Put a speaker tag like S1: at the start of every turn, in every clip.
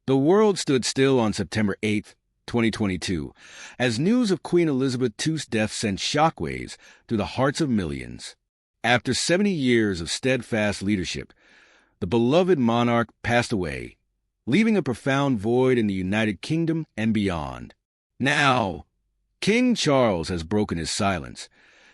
S1: The world stood still on September 8, 2022, as news of Queen Elizabeth II's death sent shockwaves through the hearts of millions. After 70 years of steadfast leadership, the beloved monarch passed away, leaving a profound void in the United Kingdom and beyond. Now, King Charles has broken his silence,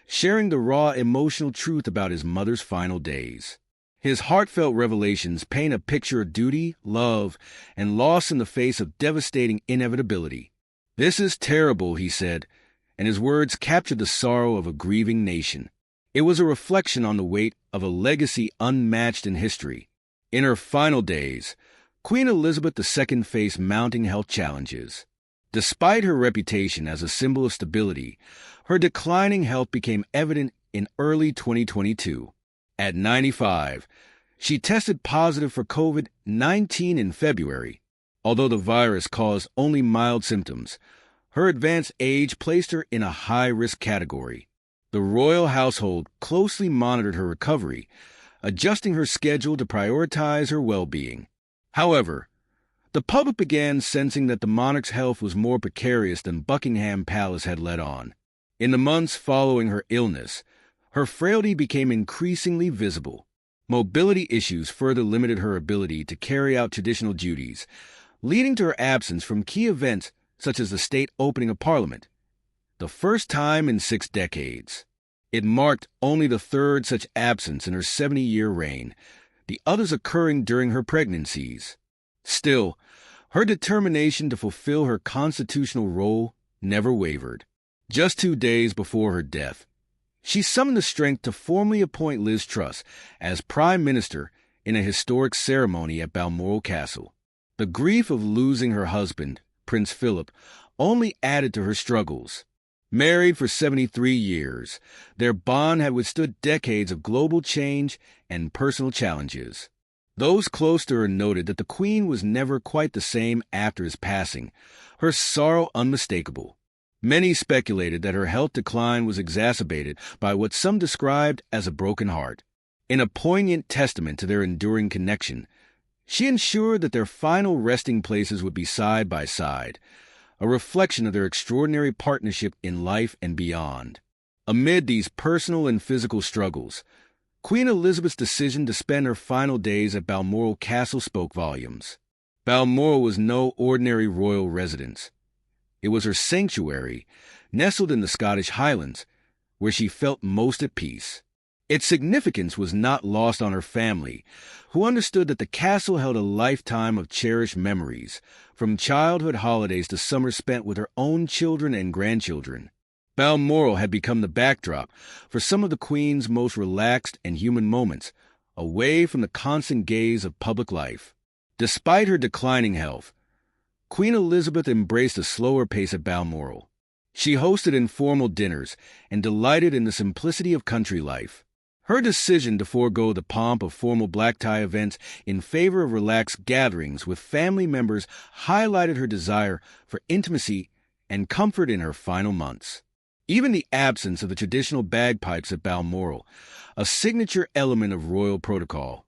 S1: sharing the raw emotional truth about his mother's final days. His heartfelt revelations paint a picture of duty, love, and loss in the face of devastating inevitability. "This is terrible," he said, and his words captured the sorrow of a grieving nation. It was a reflection on the weight of a legacy unmatched in history. In her final days, Queen Elizabeth II faced mounting health challenges. Despite her reputation as a symbol of stability, her declining health became evident in early 2022. At 95, she tested positive for COVID-19 in February. Although the virus caused only mild symptoms, her advanced age placed her in a high-risk category. The royal household closely monitored her recovery, adjusting her schedule to prioritize her well-being. However, the public began sensing that the monarch's health was more precarious than Buckingham Palace had let on. In the months following her illness, her frailty became increasingly visible. Mobility issues further limited her ability to carry out traditional duties, leading to her absence from key events such as the state opening of Parliament, the first time in 6 decades. It marked only the third such absence in her 70-year reign, the others occurring during her pregnancies. Still, her determination to fulfill her constitutional role never wavered. Just 2 days before her death, she summoned the strength to formally appoint Liz Truss as Prime Minister in a historic ceremony at Balmoral Castle. The grief of losing her husband, Prince Philip, only added to her struggles. Married for 73 years, their bond had withstood decades of global change and personal challenges. Those close to her noted that the Queen was never quite the same after his passing, her sorrow unmistakable. Many speculated that her health decline was exacerbated by what some described as a broken heart. In a poignant testament to their enduring connection, she ensured that their final resting places would be side by side, a reflection of their extraordinary partnership in life and beyond. Amid these personal and physical struggles, Queen Elizabeth's decision to spend her final days at Balmoral Castle spoke volumes. Balmoral was no ordinary royal residence. It was her sanctuary, nestled in the Scottish Highlands, where she felt most at peace. Its significance was not lost on her family, who understood that the castle held a lifetime of cherished memories, from childhood holidays to summers spent with her own children and grandchildren. Balmoral had become the backdrop for some of the Queen's most relaxed and human moments, away from the constant gaze of public life. Despite her declining health, Queen Elizabeth embraced a slower pace at Balmoral. She hosted informal dinners and delighted in the simplicity of country life. Her decision to forego the pomp of formal black tie events in favor of relaxed gatherings with family members highlighted her desire for intimacy and comfort in her final months. Even the absence of the traditional bagpipes at Balmoral, a signature element of royal protocol,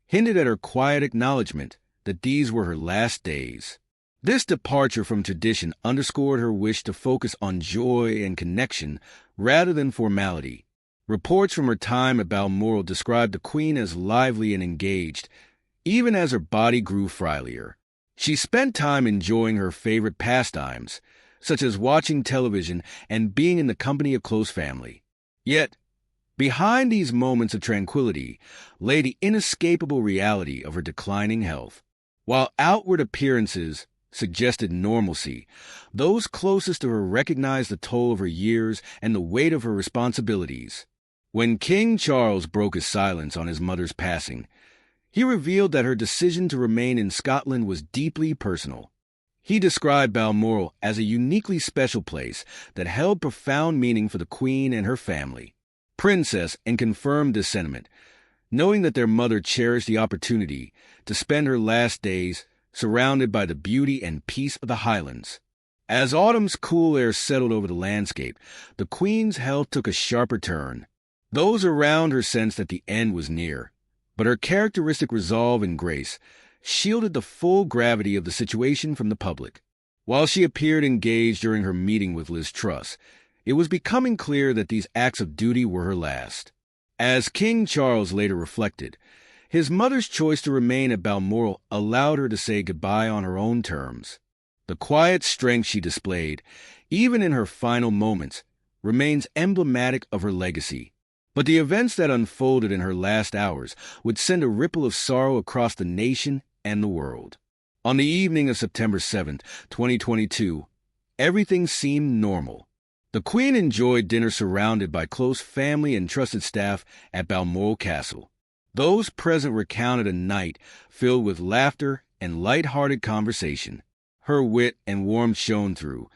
S1: hinted at her quiet acknowledgement that these were her last days. This departure from tradition underscored her wish to focus on joy and connection rather than formality. Reports from her time at Balmoral described the Queen as lively and engaged, even as her body grew frilier. She spent time enjoying her favorite pastimes, such as watching television and being in the company of close family. Yet, behind these moments of tranquility lay the inescapable reality of her declining health. While outward appearances suggested normalcy, those closest to her recognized the toll of her years and the weight of her responsibilities. When King Charles broke his silence on his mother's passing, he revealed that her decision to remain in Scotland was deeply personal. He described Balmoral as a uniquely special place that held profound meaning for the Queen and her family. Princess and confirmed this sentiment, knowing that their mother cherished the opportunity to spend her last days surrounded by the beauty and peace of the Highlands. As autumn's cool air settled over the landscape, the Queen's health took a sharper turn. Those around her sensed that the end was near, but her characteristic resolve and grace shielded the full gravity of the situation from the public. While she appeared engaged during her meeting with Liz Truss, it was becoming clear that these acts of duty were her last. As King Charles later reflected, his mother's choice to remain at Balmoral allowed her to say goodbye on her own terms. The quiet strength she displayed, even in her final moments, remains emblematic of her legacy. But the events that unfolded in her last hours would send a ripple of sorrow across the nation and the world. On the evening of September 7, 2022, everything seemed normal. The Queen enjoyed dinner surrounded by close family and trusted staff at Balmoral Castle. Those present recounted a night filled with laughter and light-hearted conversation. Her wit and warmth shone through,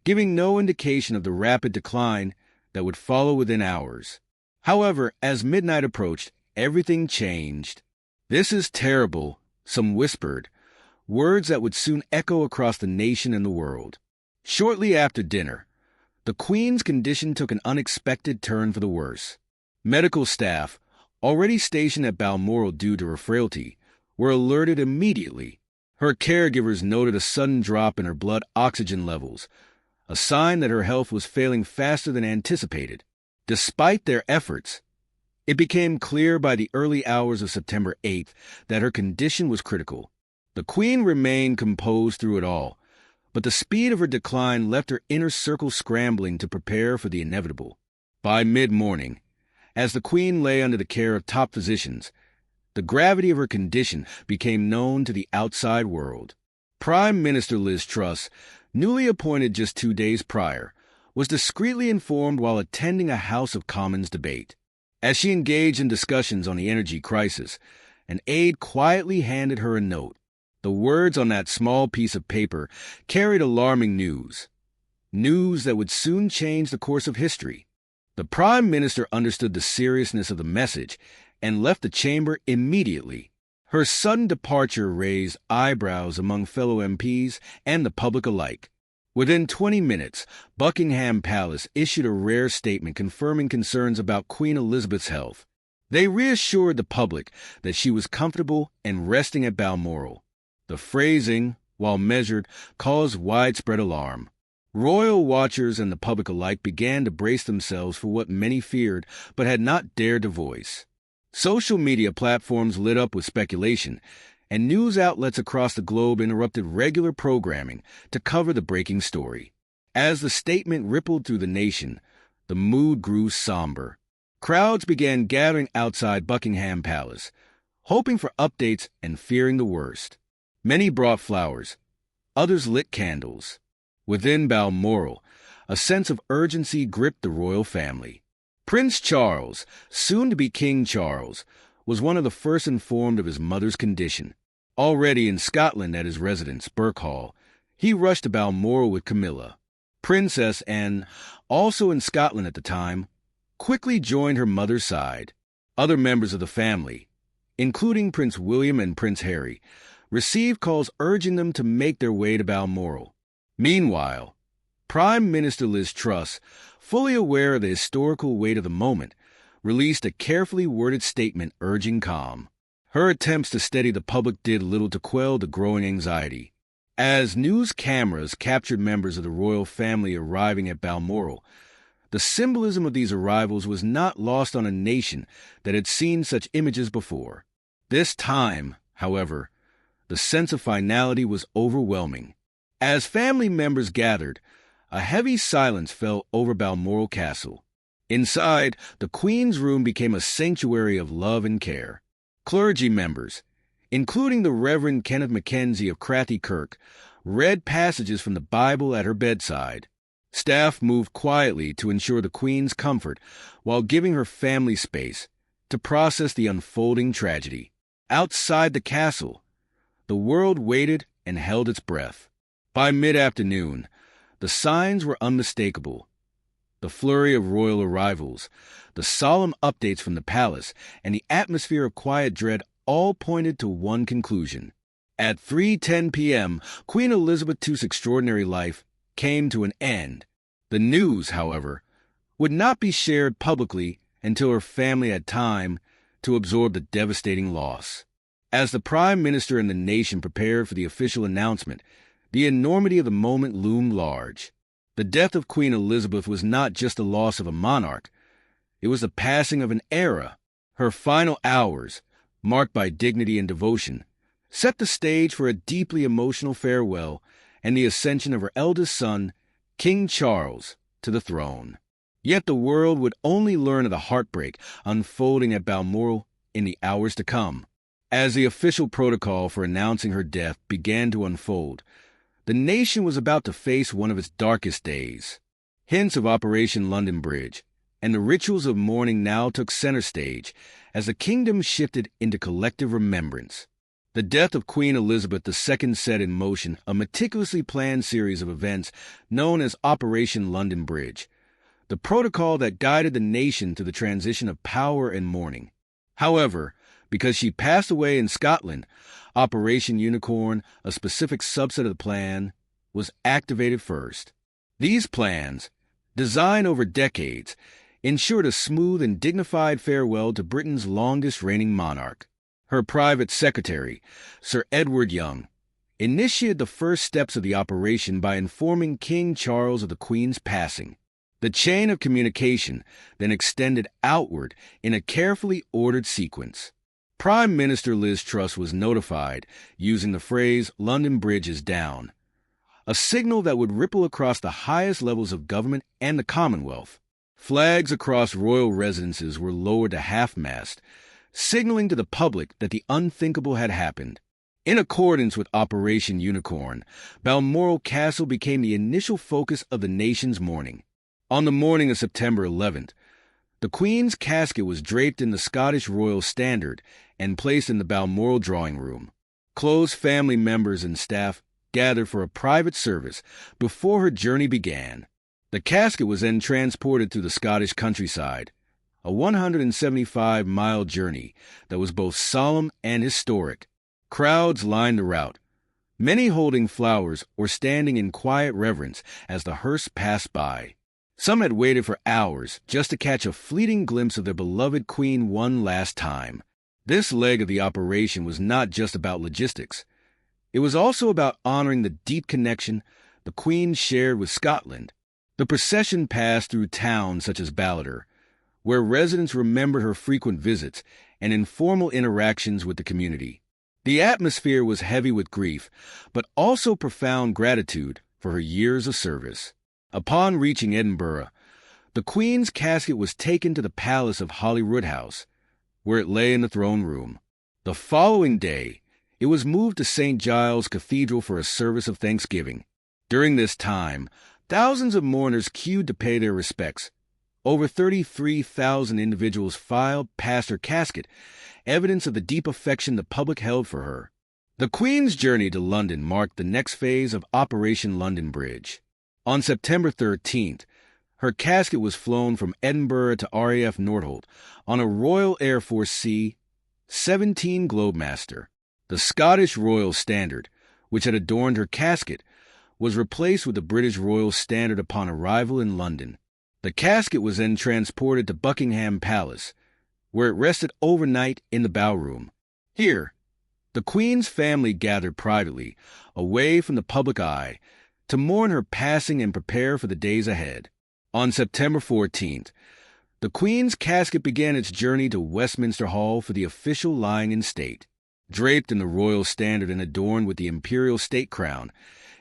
S1: giving no indication of the rapid decline that would follow within hours. However, as midnight approached, everything changed. "This is terrible," some whispered, words that would soon echo across the nation and the world. Shortly after dinner, the Queen's condition took an unexpected turn for the worse. Medical staff, already stationed at Balmoral due to her frailty, were alerted immediately. Her caregivers noted a sudden drop in her blood oxygen levels, a sign that her health was failing faster than anticipated. Despite their efforts, it became clear by the early hours of September 8th that her condition was critical. The Queen remained composed through it all, but the speed of her decline left her inner circle scrambling to prepare for the inevitable. By mid-morning, as the Queen lay under the care of top physicians, the gravity of her condition became known to the outside world. Prime Minister Liz Truss, newly appointed just 2 days prior, was discreetly informed while attending a House of Commons debate. As she engaged in discussions on the energy crisis, an aide quietly handed her a note. The words on that small piece of paper carried alarming news. News that would soon change the course of history. The Prime Minister understood the seriousness of the message and left the chamber immediately. Her sudden departure raised eyebrows among fellow MPs and the public alike. Within 20 minutes, Buckingham Palace issued a rare statement confirming concerns about Queen Elizabeth's health. They reassured the public that she was comfortable and resting at Balmoral. The phrasing, while measured, caused widespread alarm. Royal watchers and the public alike began to brace themselves for what many feared but had not dared to voice. Social media platforms lit up with speculation, and news outlets across the globe interrupted regular programming to cover the breaking story. As the statement rippled through the nation, the mood grew somber. Crowds began gathering outside Buckingham Palace, hoping for updates and fearing the worst. Many brought flowers, others lit candles. Within Balmoral, a sense of urgency gripped the royal family. Prince Charles, soon to be King Charles, was one of the first informed of his mother's condition. Already in Scotland at his residence, Birkhall, he rushed to Balmoral with Camilla. Princess Anne, also in Scotland at the time, quickly joined her mother's side. Other members of the family, including Prince William and Prince Harry, received calls urging them to make their way to Balmoral. Meanwhile, Prime Minister Liz Truss, fully aware of the historical weight of the moment, released a carefully worded statement urging calm. Her attempts to steady the public did little to quell the growing anxiety. As news cameras captured members of the royal family arriving at Balmoral, the symbolism of these arrivals was not lost on a nation that had seen such images before. This time, however, the sense of finality was overwhelming. As family members gathered, a heavy silence fell over Balmoral Castle. Inside, the Queen's room became a sanctuary of love and care. Clergy members, including the Reverend Kenneth Mackenzie of Crathy Kirk, read passages from the Bible at her bedside. Staff moved quietly to ensure the Queen's comfort while giving her family space to process the unfolding tragedy. Outside the castle, the world waited and held its breath. By mid-afternoon, the signs were unmistakable. The flurry of royal arrivals, the solemn updates from the palace, and the atmosphere of quiet dread all pointed to one conclusion. At 3:10 p.m., Queen Elizabeth II's extraordinary life came to an end. The news, however, would not be shared publicly until her family had time to absorb the devastating loss. As the Prime Minister and the nation prepared for the official announcement, the enormity of the moment loomed large. The death of Queen Elizabeth was not just the loss of a monarch, it was the passing of an era. Her final hours, marked by dignity and devotion, set the stage for a deeply emotional farewell and the ascension of her eldest son, King Charles, to the throne. Yet the world would only learn of the heartbreak unfolding at Balmoral in the hours to come. As the official protocol for announcing her death began to unfold, the nation was about to face one of its darkest days. Hints of Operation London Bridge and the rituals of mourning now took center stage as the kingdom shifted into collective remembrance. The death of Queen Elizabeth II set in motion a meticulously planned series of events known as Operation London Bridge, the protocol that guided the nation through the transition of power and mourning. However, because she passed away in Scotland, Operation Unicorn, a specific subset of the plan, was activated first. These plans, designed over decades, ensured a smooth and dignified farewell to Britain's longest-reigning monarch. Her private secretary, Sir Edward Young, initiated the first steps of the operation by informing King Charles of the Queen's passing. The chain of communication then extended outward in a carefully ordered sequence. Prime Minister Liz Truss was notified using the phrase, "London Bridge is down," a signal that would ripple across the highest levels of government and the Commonwealth. Flags across royal residences were lowered to half-mast, signaling to the public that the unthinkable had happened. In accordance with Operation Unicorn, Balmoral Castle became the initial focus of the nation's mourning. On the morning of September 11th, the Queen's casket was draped in the Scottish Royal Standard and placed in the Balmoral drawing room. Close family members and staff gathered for a private service before her journey began. The casket was then transported through the Scottish countryside, a 175-mile journey that was both solemn and historic. Crowds lined the route, many holding flowers or standing in quiet reverence as the hearse passed by. Some had waited for hours just to catch a fleeting glimpse of their beloved queen one last time. This leg of the operation was not just about logistics. It was also about honoring the deep connection the Queen shared with Scotland. The procession passed through towns such as Ballater, where residents remembered her frequent visits and informal interactions with the community. The atmosphere was heavy with grief, but also profound gratitude for her years of service. Upon reaching Edinburgh, the Queen's casket was taken to the palace of Holyrood House, where it lay in the throne room. The following day, it was moved to St. Giles Cathedral for a service of thanksgiving. During this time, thousands of mourners queued to pay their respects. Over 33,000 individuals filed past her casket, evidence of the deep affection the public held for her. The Queen's journey to London marked the next phase of Operation London Bridge. On September 13th, her casket was flown from Edinburgh to RAF Northolt on a Royal Air Force C-17 Globemaster. The Scottish Royal Standard, which had adorned her casket, was replaced with the British Royal Standard upon arrival in London. The casket was then transported to Buckingham Palace, where it rested overnight in the bowroom. Here, the Queen's family gathered privately, away from the public eye, to mourn her passing and prepare for the days ahead. On September 14th, the Queen's casket began its journey to Westminster Hall for the official lying in state. Draped in the royal standard and adorned with the imperial state crown,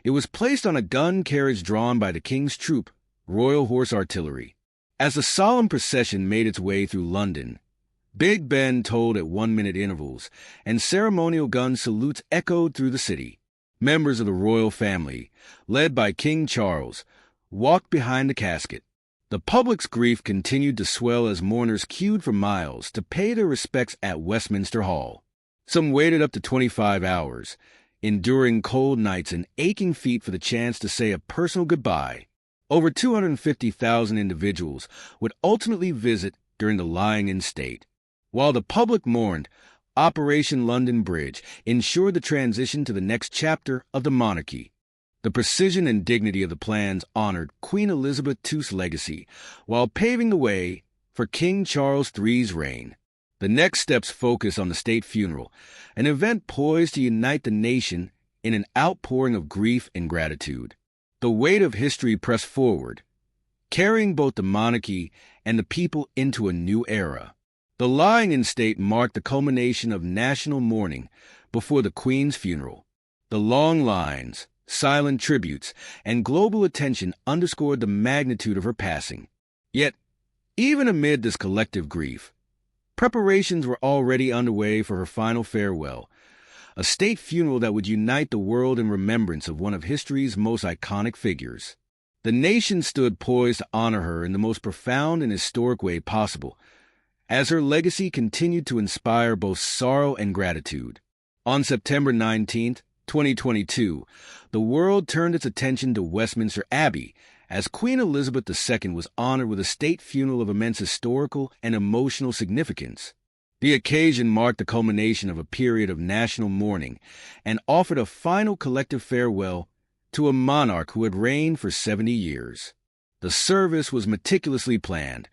S1: it was placed on a gun carriage drawn by the King's Troop, Royal Horse Artillery. As the solemn procession made its way through London, Big Ben tolled at 1-minute intervals, and ceremonial gun salutes echoed through the city. Members of the royal family, led by King Charles, walked behind the casket. The public's grief continued to swell as mourners queued for miles to pay their respects at Westminster Hall. Some waited up to 25 hours, enduring cold nights and aching feet for the chance to say a personal goodbye. Over 250,000 individuals would ultimately visit during the lying in state. While the public mourned, Operation London Bridge ensured the transition to the next chapter of the monarchy. The precision and dignity of the plans honored Queen Elizabeth II's legacy while paving the way for King Charles III's reign. The next steps focus on the state funeral, an event poised to unite the nation in an outpouring of grief and gratitude. The weight of history pressed forward, carrying both the monarchy and the people into a new era. The lying in state marked the culmination of national mourning before the Queen's funeral. The long lines, silent tributes, and global attention underscored the magnitude of her passing. Yet, even amid this collective grief, preparations were already underway for her final farewell, a state funeral that would unite the world in remembrance of one of history's most iconic figures. The nation stood poised to honor her in the most profound and historic way possible, as her legacy continued to inspire both sorrow and gratitude. On September 19, 2022, the world turned its attention to Westminster Abbey as Queen Elizabeth II was honored with a state funeral of immense historical and emotional significance. The occasion marked the culmination of a period of national mourning and offered a final collective farewell to a monarch who had reigned for 70 years. The service was meticulously planned,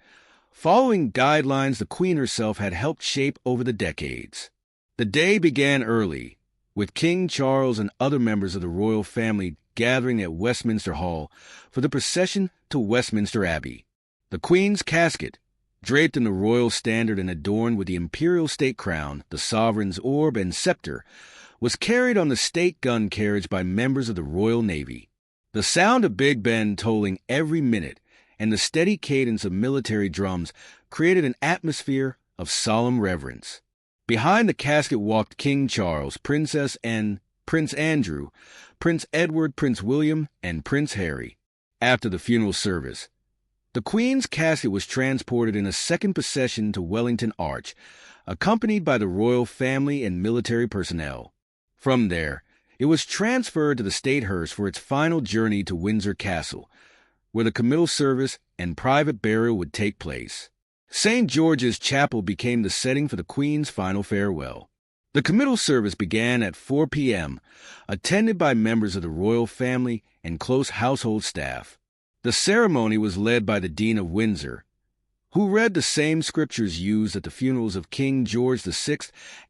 S1: following guidelines the Queen herself had helped shape over the decades. The day began early, with King Charles and other members of the royal family gathering at Westminster Hall for the procession to Westminster Abbey. The Queen's casket, draped in the royal standard and adorned with the imperial state crown, the sovereign's orb and scepter, was carried on the state gun carriage by members of the Royal Navy. The sound of Big Ben tolling every minute and the steady cadence of military drums created an atmosphere of solemn reverence. Behind the casket walked King Charles, Princess Anne, Prince Andrew, Prince Edward, Prince William, and Prince Harry. After the funeral service, the Queen's casket was transported in a second procession to Wellington Arch, accompanied by the royal family and military personnel. From there, it was transferred to the State Hearse for its final journey to Windsor Castle, where the committal service and private burial would take place. St. George's Chapel became the setting for the Queen's final farewell. The committal service began at 4 p.m., attended by members of the royal family and close household staff. The ceremony was led by the Dean of Windsor, who read the same scriptures used at the funerals of King George VI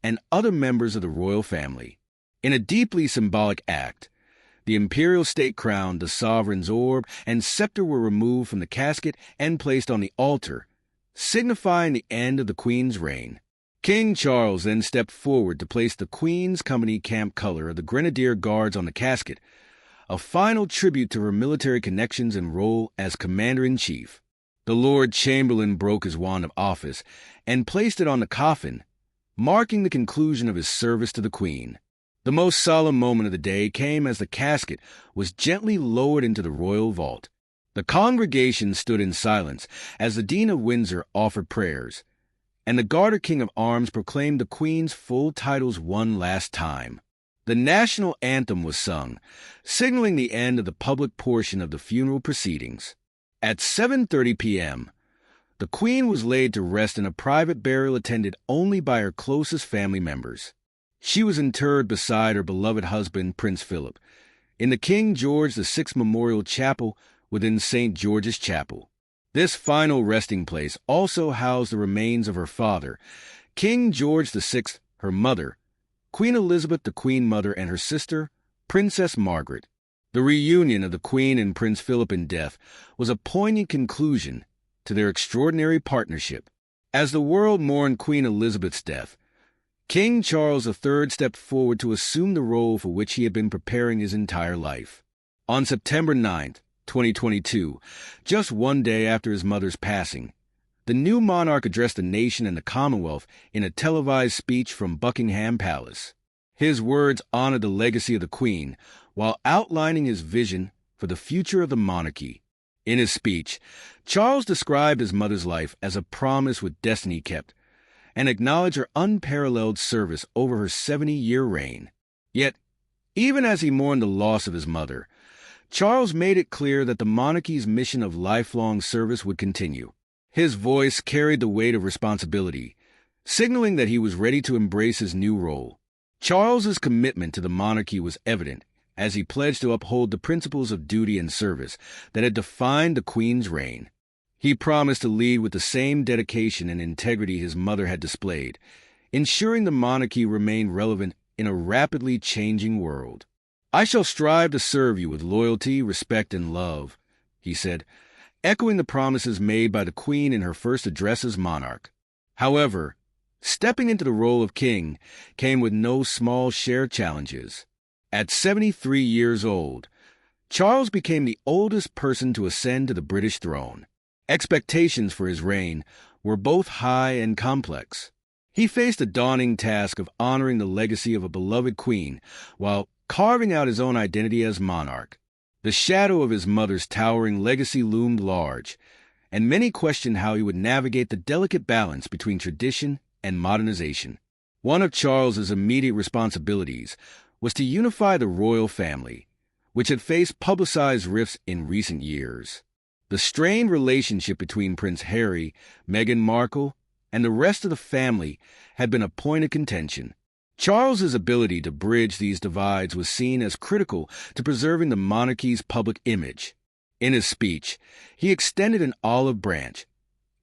S1: and other members of the royal family. In a deeply symbolic act, the imperial state crown, the sovereign's orb, and scepter were removed from the casket and placed on the altar, signifying the end of the Queen's reign. King Charles then stepped forward to place the Queen's Company Camp color of the Grenadier Guards on the casket, a final tribute to her military connections and role as Commander-in-Chief. The Lord Chamberlain broke his wand of office and placed it on the coffin, marking the conclusion of his service to the Queen. The most solemn moment of the day came as the casket was gently lowered into the royal vault. The congregation stood in silence as the Dean of Windsor offered prayers, and the Garter King of Arms proclaimed the Queen's full titles one last time. The national anthem was sung, signaling the end of the public portion of the funeral proceedings. At 7:30 p.m., the Queen was laid to rest in a private burial attended only by her closest family members. She was interred beside her beloved husband, Prince Philip, in the King George VI Memorial Chapel within St. George's Chapel. This final resting place also housed the remains of her father, King George VI, her mother, Queen Elizabeth the Queen Mother, and her sister, Princess Margaret. The reunion of the Queen and Prince Philip in death was a poignant conclusion to their extraordinary partnership. As the world mourned Queen Elizabeth's death, King Charles III stepped forward to assume the role for which he had been preparing his entire life. On September 9, 2022, just one day after his mother's passing, the new monarch addressed the nation and the Commonwealth in a televised speech from Buckingham Palace. His words honored the legacy of the Queen while outlining his vision for the future of the monarchy. In his speech, Charles described his mother's life as a promise with destiny kept, and acknowledged her unparalleled service over her 70-year reign. Yet, even as he mourned the loss of his mother, Charles made it clear that the monarchy's mission of lifelong service would continue. His voice carried the weight of responsibility, signaling that he was ready to embrace his new role. Charles's commitment to the monarchy was evident as he pledged to uphold the principles of duty and service that had defined the Queen's reign. He promised to lead with the same dedication and integrity his mother had displayed, ensuring the monarchy remained relevant in a rapidly changing world. "I shall strive to serve you with loyalty, respect, and love," he said, echoing the promises made by the Queen in her first address as monarch. However, stepping into the role of king came with no small share of challenges. At 73 years old, Charles became the oldest person to ascend to the British throne. Expectations for his reign were both high and complex. He faced the daunting task of honoring the legacy of a beloved queen while carving out his own identity as monarch. The shadow of his mother's towering legacy loomed large, and many questioned how he would navigate the delicate balance between tradition and modernization. One of Charles's immediate responsibilities was to unify the royal family, which had faced publicized rifts in recent years. The strained relationship between Prince Harry, Meghan Markle, and the rest of the family had been a point of contention. Charles's ability to bridge these divides was seen as critical to preserving the monarchy's public image. In his speech, he extended an olive branch,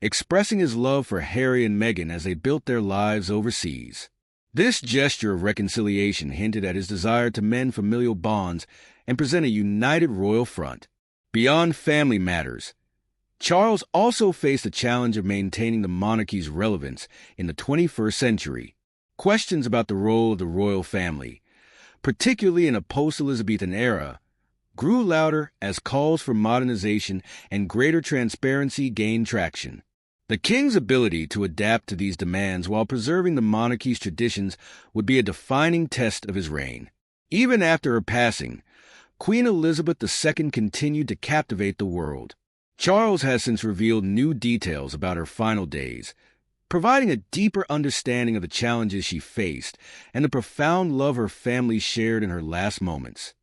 S1: expressing his love for Harry and Meghan as they built their lives overseas. This gesture of reconciliation hinted at his desire to mend familial bonds and present a united royal front. Beyond family matters, Charles also faced the challenge of maintaining the monarchy's relevance in the 21st century. Questions about the role of the royal family, particularly in a post-Elizabethan era, grew louder as calls for modernization and greater transparency gained traction. The king's ability to adapt to these demands while preserving the monarchy's traditions would be a defining test of his reign. Even after her passing, Queen Elizabeth II continued to captivate the world. Charles has since revealed new details about her final days, providing a deeper understanding of the challenges she faced and the profound love her family shared in her last moments.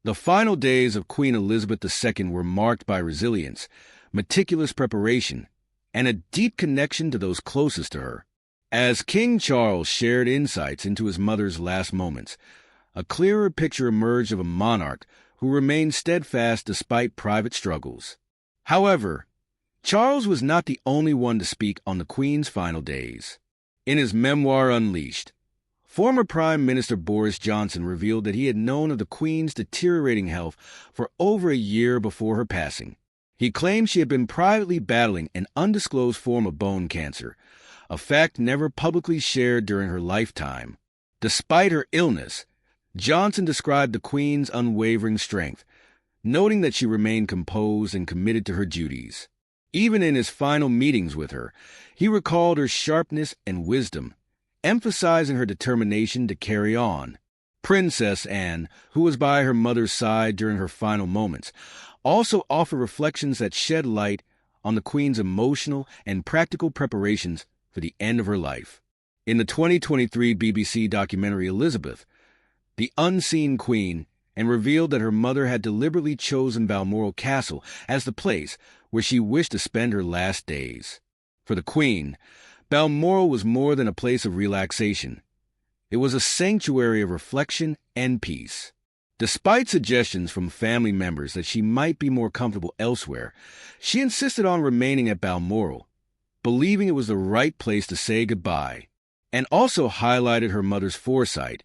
S1: The final days of Queen Elizabeth II were marked by resilience, meticulous preparation, and a deep connection to those closest to her. As King Charles shared insights into his mother's last moments, a clearer picture emerged of a monarch who remained steadfast despite private struggles. However, Charles was not the only one to speak on the Queen's final days. In his memoir Unleashed, former Prime Minister Boris Johnson revealed that he had known of the Queen's deteriorating health for over a year before her passing. He claimed she had been privately battling an undisclosed form of bone cancer, a fact never publicly shared during her lifetime. Despite her illness, Johnson described the Queen's unwavering strength, noting that she remained composed and committed to her duties. Even in his final meetings with her, he recalled her sharpness and wisdom, emphasizing her determination to carry on. Princess Anne, who was by her mother's side during her final moments, also offered reflections that shed light on the Queen's emotional and practical preparations for the end of her life. In the 2023 BBC documentary Elizabeth, the Unseen Queen, and revealed that her mother had deliberately chosen Balmoral Castle as the place where she wished to spend her last days. For the Queen, Balmoral was more than a place of relaxation. It was a sanctuary of reflection and peace. Despite suggestions from family members that she might be more comfortable elsewhere, she insisted on remaining at Balmoral, believing it was the right place to say goodbye, and also highlighted her mother's foresight,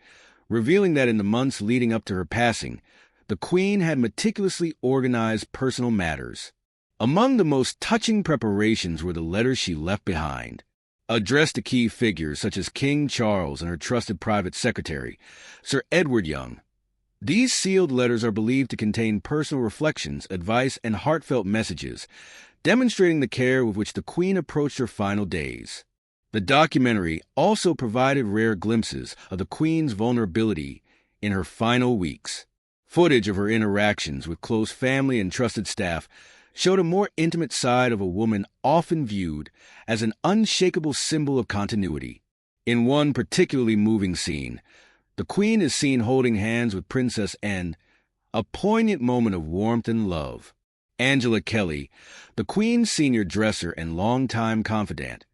S1: revealing that in the months leading up to her passing, the Queen had meticulously organized personal matters. Among the most touching preparations were the letters she left behind, addressed to key figures such as King Charles and her trusted private secretary, Sir Edward Young. These sealed letters are believed to contain personal reflections, advice, and heartfelt messages, demonstrating the care with which the Queen approached her final days. The documentary also provided rare glimpses of the Queen's vulnerability in her final weeks. Footage of her interactions with close family and trusted staff showed a more intimate side of a woman often viewed as an unshakable symbol of continuity. In one particularly moving scene, the Queen is seen holding hands with Princess Anne, a poignant moment of warmth and love. Angela Kelly, the Queen's senior dresser and longtime confidant,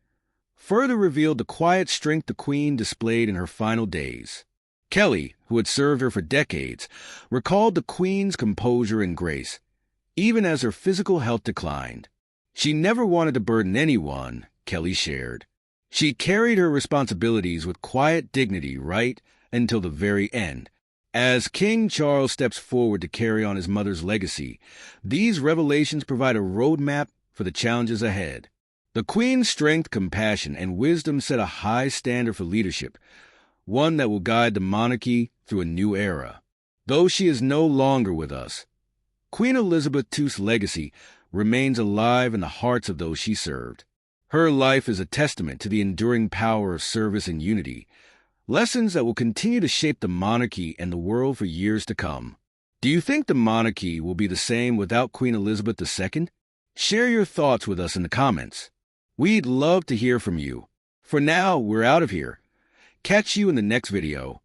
S1: further revealed the quiet strength the Queen displayed in her final days. Kelly, who had served her for decades, recalled the Queen's composure and grace, even as her physical health declined. She never wanted to burden anyone, Kelly shared. She carried her responsibilities with quiet dignity right until the very end. As King Charles steps forward to carry on his mother's legacy, these revelations provide a roadmap for the challenges ahead. The Queen's strength, compassion, and wisdom set a high standard for leadership, one that will guide the monarchy through a new era. Though she is no longer with us, Queen Elizabeth II's legacy remains alive in the hearts of those she served. Her life is a testament to the enduring power of service and unity, lessons that will continue to shape the monarchy and the world for years to come. Do you think the monarchy will be the same without Queen Elizabeth II? Share your thoughts with us in the comments. We'd love to hear from you. For now, we're out of here. Catch you in the next video.